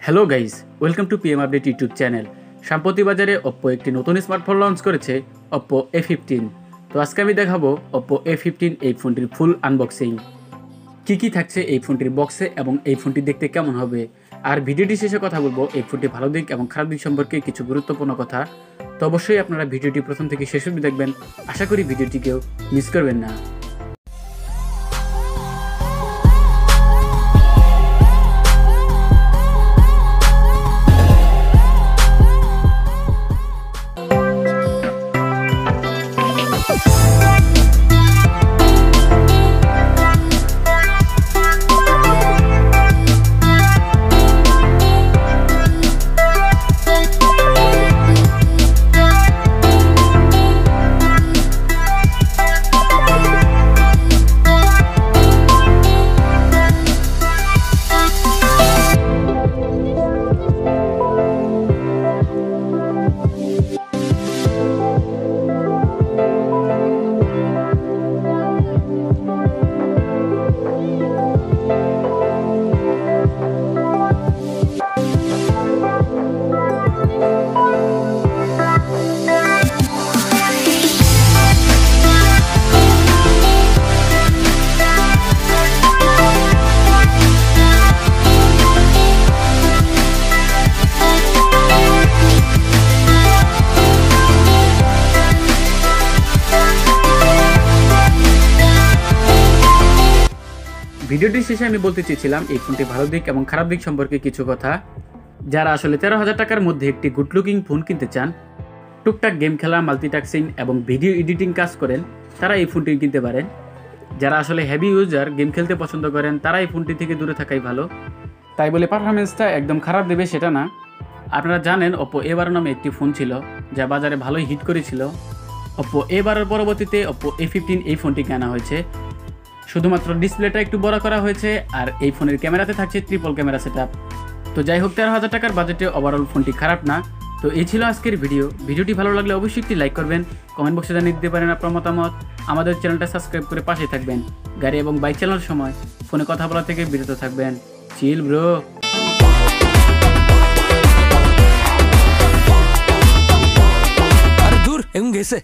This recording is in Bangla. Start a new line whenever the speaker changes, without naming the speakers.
Hello guys, welcome to PM update YouTube channel. সম্প্রতি বাজারে Oppo একটি নতুন স্মার্টফোন লঞ্চ করেছে, Oppo A15। তো আজকে আমি দেখাবো Oppo A15 এই ফোনটির ফুল আনবক্সিং, কি থাকছে এই ফোনটির বক্সে এবং এই ফোনটি দেখতে কেমন হবে। আর ভিডিওটি শেষে কথা বলবো এই ফোনটি ভালো দিক এবং খারাপ দিক সম্পর্কে কিছু গুরুত্বপূর্ণ কথা। তো অবশ্যই আপনারা ভিডিওটি প্রথম থেকে শেষ অবধি দেখবেন। আশা করি ভিডিওটিকেও মিস করবেন না। ভিডিওটির শেষে আমি বলতে চেয়েছিলাম এই ফোনটি ভালো দিক এবং খারাপ দিক সম্পর্কে কিছু কথা। যারা আসলে 13,000 টাকার মধ্যে একটি গুড লুকিং ফোন কিনতে চান, টুকটাক গেম খেলা, মাল্টিটাস্কিং এবং ভিডিও এডিটিং কাজ করেন, তারা এই ফোনটি কিনতে পারেন। যারা আসলে হেভি ইউজার, গেম খেলতে পছন্দ করেন, তারা এই ফোনটি থেকে দূরে থাকাই ভালো। তাই বলে পারফরমেন্সটা একদম খারাপ দেবে সেটা না। আপনারা জানেন Oppo A12 নামে একটি ফোন ছিল যা বাজারে ভালোই হিট করেছিল। Oppo A12 পরবর্তীতে Oppo A15 এই ফোনটি কেনা হয়েছে। শুধুমাত্র ডিসপ্লেটা একটু বড় করা হয়েছে আর এই ফোনের ক্যামেরাতে থাকছে ট্রিপল ক্যামেরা সেটআপ। তো যাই হোক, 13,000 টাকার বাজেটে ওভারঅল ফোনটি খারাপ না। তো এই ছিল আজকের ভিডিওটি ভালো লাগলে অবশ্যই একটি লাইক করবেন, কমেন্ট বক্সে জানিয়ে দিতে পারেন আপনার মতামত। আমাদের চ্যানেলটা সাবস্ক্রাইব করে পাশে থাকবেন। গাড়ি এবং বাইক চালানোর সময় ফোনে কথা বলা থেকে বিরত থাকবেন। Chill bro.
আরে দূর এগুন গেছে।